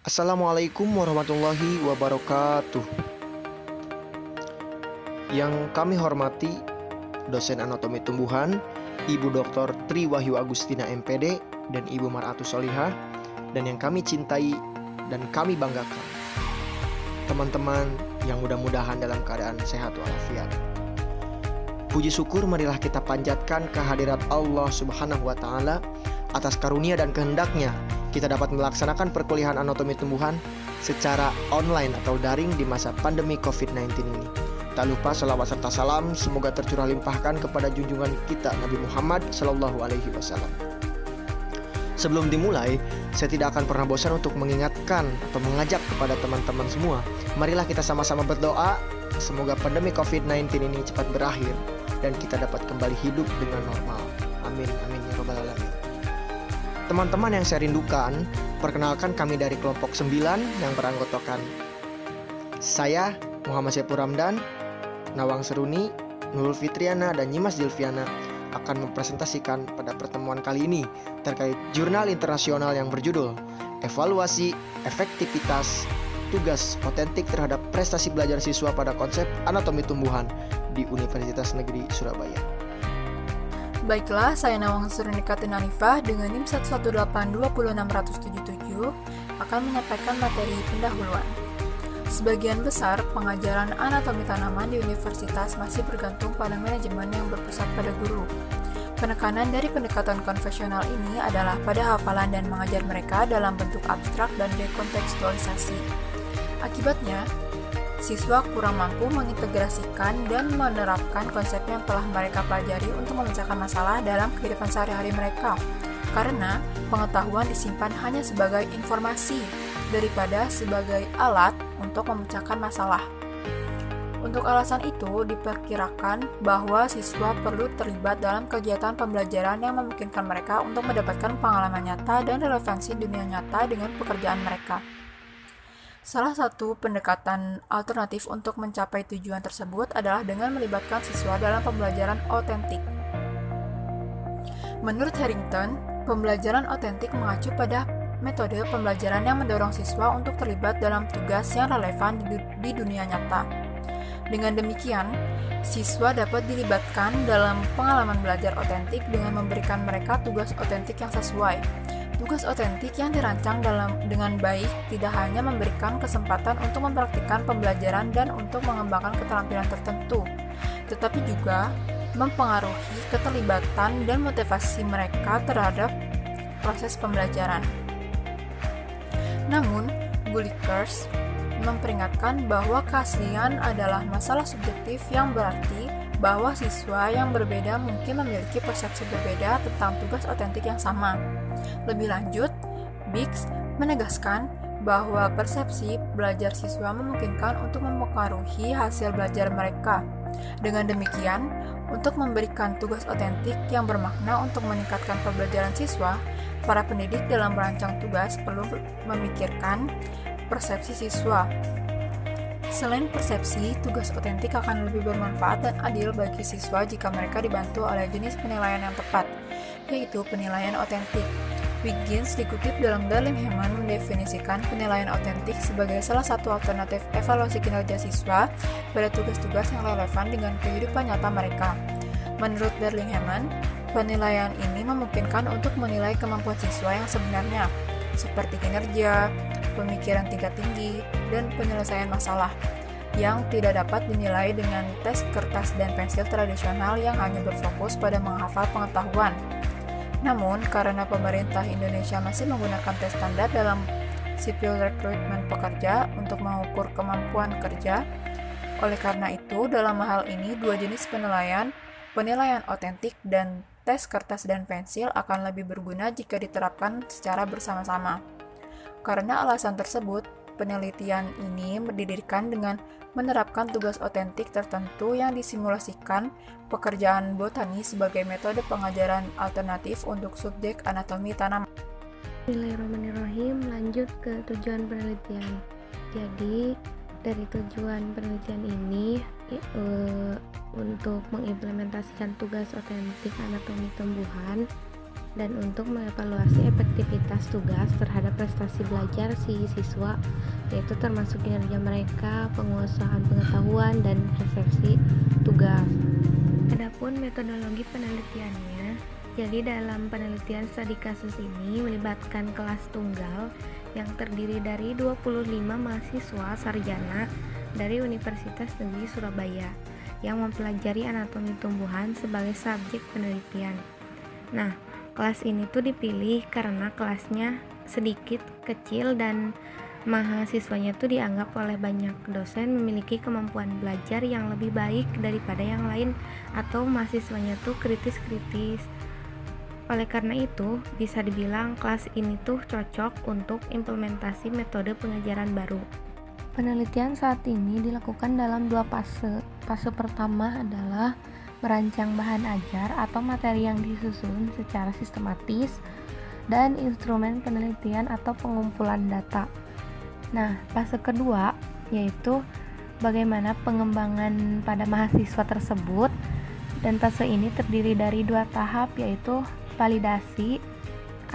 Assalamualaikum warahmatullahi wabarakatuh. Yang kami hormati dosen anatomi tumbuhan Ibu Dr. Tri Wahyu Agustina MPD dan Ibu Mar'atus Solihah, dan yang kami cintai dan kami banggakan teman-teman yang mudah-mudahan dalam keadaan sehat walafiat. Puji syukur marilah kita panjatkan kehadirat Allah Subhanahu wa Ta'ala atas karunia dan kehendaknya kita dapat melaksanakan perkuliahan anatomi tumbuhan secara online atau daring di masa pandemi COVID-19 ini. Tak lupa salawat serta salam semoga tercurah limpahkan kepada junjungan kita Nabi Muhammad SAW. Sebelum dimulai, saya tidak akan pernah bosan untuk mengingatkan atau mengajak kepada teman-teman semua, marilah kita sama-sama berdoa semoga pandemi COVID-19 ini cepat berakhir dan kita dapat kembali hidup dengan normal. Amin, amin ya rabbal alamin. Teman-teman yang saya rindukan, perkenalkan kami dari kelompok 9 yang beranggotakan saya, Muhammad Saifur Ramdan, Nawang Seruni, Nurul Fitriana, dan Nyimas Zilviana akan mempresentasikan pada pertemuan kali ini terkait jurnal internasional yang berjudul Evaluasi Efektivitas Tugas Otentik terhadap Prestasi Belajar Siswa pada Konsep Anatomi Tumbuhan di Universitas Negeri Surabaya. Baiklah, saya Nawang Seruni Katina Hanifah dengan NIM 118220677 akan menyampaikan materi pendahuluan. Sebagian besar pengajaran anatomi tanaman di universitas masih bergantung pada manajemen yang berpusat pada guru. Penekanan dari pendekatan konvensional ini adalah pada hafalan dan mengajar mereka dalam bentuk abstrak dan dekontekstualisasi. Akibatnya, siswa kurang mampu mengintegrasikan dan menerapkan konsep yang telah mereka pelajari untuk memecahkan masalah dalam kehidupan sehari-hari mereka, karena pengetahuan disimpan hanya sebagai informasi daripada sebagai alat untuk memecahkan masalah. Untuk alasan itu, diperkirakan bahwa siswa perlu terlibat dalam kegiatan pembelajaran yang memungkinkan mereka untuk mendapatkan pengalaman nyata dan relevansi dunia nyata dengan pekerjaan mereka. Salah satu pendekatan alternatif untuk mencapai tujuan tersebut adalah dengan melibatkan siswa dalam pembelajaran otentik. Menurut Harrington, pembelajaran otentik mengacu pada metode pembelajaran yang mendorong siswa untuk terlibat dalam tugas yang relevan di dunia nyata. Dengan demikian, siswa dapat dilibatkan dalam pengalaman belajar otentik dengan memberikan mereka tugas otentik yang sesuai. Tugas otentik yang dirancang dengan baik tidak hanya memberikan kesempatan untuk mempraktikkan pembelajaran dan untuk mengembangkan keterampilan tertentu, tetapi juga mempengaruhi keterlibatan dan motivasi mereka terhadap proses pembelajaran. Namun, Gulikers memperingatkan bahwa keaslian adalah masalah subjektif yang berarti bahwa siswa yang berbeda mungkin memiliki persepsi berbeda tentang tugas otentik yang sama. Lebih lanjut, Biggs menegaskan bahwa persepsi belajar siswa memungkinkan untuk mempengaruhi hasil belajar mereka. Dengan demikian, untuk memberikan tugas otentik yang bermakna untuk meningkatkan pembelajaran siswa, para pendidik dalam merancang tugas perlu memikirkan persepsi siswa. Selain persepsi, tugas otentik akan lebih bermanfaat dan adil bagi siswa jika mereka dibantu oleh jenis penilaian yang tepat, yaitu penilaian otentik. Wiggins dikutip dalam Darling Hammond mendefinisikan penilaian otentik sebagai salah satu alternatif evaluasi kinerja siswa pada tugas-tugas yang relevan dengan kehidupan nyata mereka. Menurut Darling Hammond, penilaian ini memungkinkan untuk menilai kemampuan siswa yang sebenarnya, seperti kinerja, pemikiran tingkat tinggi, dan penyelesaian masalah, yang tidak dapat dinilai dengan tes kertas dan pensil tradisional yang hanya berfokus pada menghafal pengetahuan. Namun, karena pemerintah Indonesia masih menggunakan tes standar dalam sipil rekrutmen pekerja untuk mengukur kemampuan kerja, oleh karena itu, dalam hal ini dua jenis penilaian otentik dan tes kertas dan pensil akan lebih berguna jika diterapkan secara bersama-sama. Karena alasan tersebut, penelitian ini didirikan dengan menerapkan tugas otentik tertentu yang disimulasikan pekerjaan botani sebagai metode pengajaran alternatif untuk subjek anatomi tanaman. Bismillahirrahmanirrahim. Lanjut ke tujuan penelitian. Jadi dari tujuan penelitian ini untuk mengimplementasikan tugas otentik anatomi tumbuhan dan untuk mengevaluasi efektivitas tugas terhadap prestasi belajar si siswa, yaitu termasuk kinerja mereka, penguasaan pengetahuan, dan persepsi tugas. Adapun metodologi penelitiannya, jadi dalam penelitian studi kasus ini melibatkan kelas tunggal yang terdiri dari 25 mahasiswa sarjana dari Universitas Negeri Surabaya yang mempelajari anatomi tumbuhan sebagai subjek penelitian. Nah, kelas ini tuh dipilih karena kelasnya sedikit kecil dan mahasiswanya tuh dianggap oleh banyak dosen memiliki kemampuan belajar yang lebih baik daripada yang lain, atau mahasiswanya tuh kritis-kritis. Oleh karena itu, bisa dibilang kelas ini tuh cocok untuk implementasi metode pengajaran baru. Penelitian saat ini dilakukan dalam 2 fase. Fase pertama adalah merancang bahan ajar atau materi yang disusun secara sistematis dan instrumen penelitian atau pengumpulan data. Nah, fase kedua yaitu bagaimana pengembangan pada mahasiswa tersebut, dan fase ini terdiri dari 2 tahap, yaitu validasi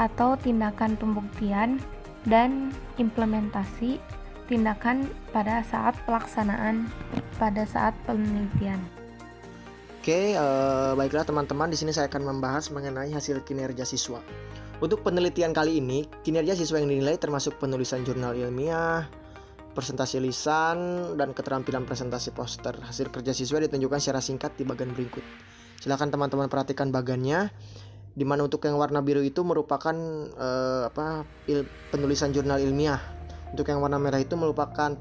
atau tindakan pembuktian dan implementasi tindakan pada saat pelaksanaan pada saat penelitian. Oke, baiklah teman-teman, di sini saya akan membahas mengenai hasil kinerja siswa. Untuk penelitian kali ini, kinerja siswa yang dinilai termasuk penulisan jurnal ilmiah, presentasi lisan, dan keterampilan presentasi poster. Hasil kerja siswa ditunjukkan secara singkat di bagian berikut. Silakan teman-teman perhatikan bagannya, di mana untuk yang warna biru itu merupakan penulisan jurnal ilmiah. Untuk yang warna merah itu merupakan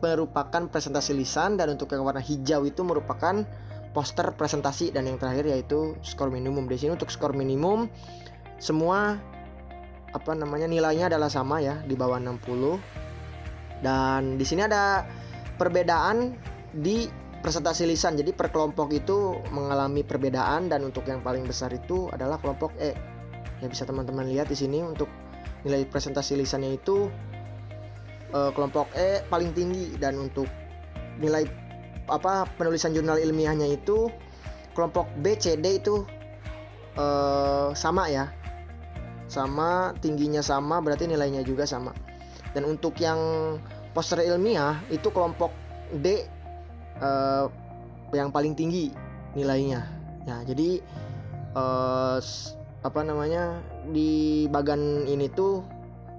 presentasi lisan, dan untuk yang warna hijau itu merupakan poster presentasi, dan yang terakhir yaitu skor minimum. Di sini untuk skor minimum semua nilainya adalah sama ya, di bawah 60. Dan di sini ada perbedaan di presentasi lisan. Jadi per kelompok itu mengalami perbedaan, dan untuk yang paling besar itu adalah kelompok E. Ya, bisa teman-teman lihat di sini untuk nilai presentasi lisannya itu kelompok E paling tinggi, dan untuk nilai penulisan jurnal ilmiahnya itu kelompok B, C, D itu sama ya. Sama, tingginya sama, berarti nilainya juga sama. Dan untuk yang poster ilmiah itu kelompok D yang paling tinggi nilainya. Ya, jadi di bagan ini tuh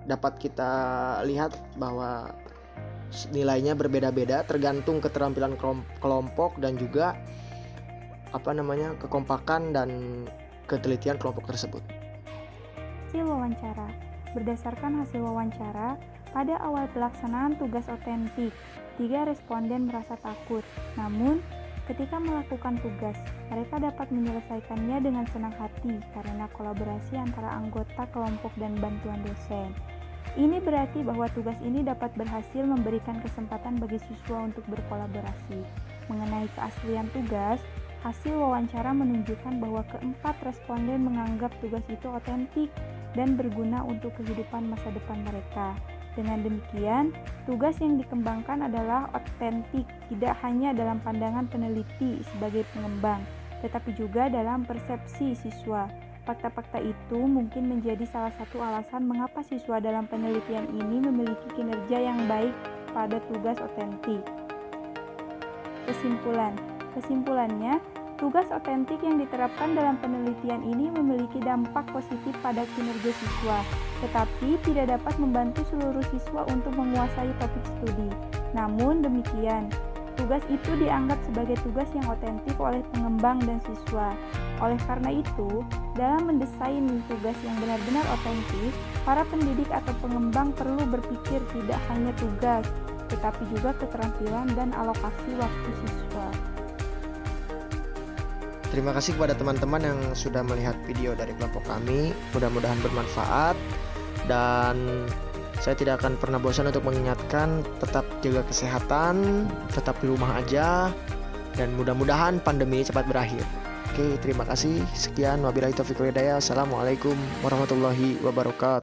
dapat kita lihat bahwa nilainya berbeda-beda tergantung keterampilan kelompok dan juga kekompakan dan ketelitian kelompok tersebut. Hasil wawancara. Berdasarkan hasil wawancara, pada awal pelaksanaan tugas otentik, 3 responden merasa takut. Namun, ketika melakukan tugas, mereka dapat menyelesaikannya dengan senang hati karena kolaborasi antara anggota kelompok dan bantuan dosen. Ini berarti bahwa tugas ini dapat berhasil memberikan kesempatan bagi siswa untuk berkolaborasi. Mengenai keaslian tugas, hasil wawancara menunjukkan bahwa keempat responden menganggap tugas itu otentik dan berguna untuk kehidupan masa depan mereka. Dengan demikian, tugas yang dikembangkan adalah otentik, tidak hanya dalam pandangan peneliti sebagai pengembang, tetapi juga dalam persepsi siswa. Fakta-fakta itu mungkin menjadi salah satu alasan mengapa siswa dalam penelitian ini memiliki kinerja yang baik pada tugas otentik. Kesimpulannya, tugas otentik yang diterapkan dalam penelitian ini memiliki dampak positif pada kinerja siswa, tetapi tidak dapat membantu seluruh siswa untuk menguasai topik studi. Namun demikian, tugas itu dianggap sebagai tugas yang otentik oleh pengembang dan siswa. Oleh karena itu, dalam mendesain tugas yang benar-benar otentik, para pendidik atau pengembang perlu berpikir tidak hanya tugas, tetapi juga keterampilan dan alokasi waktu siswa. Terima kasih kepada teman-teman yang sudah melihat video dari kelompok kami. Mudah-mudahan bermanfaat, dan saya tidak akan pernah bosan untuk mengingatkan tetap jaga kesehatan, tetap di rumah aja, dan mudah-mudahan pandemi cepat berakhir. Oke, terima kasih. Sekian, wabillahi taufiq wal hidayah. Assalamualaikum warahmatullahi wabarakatuh.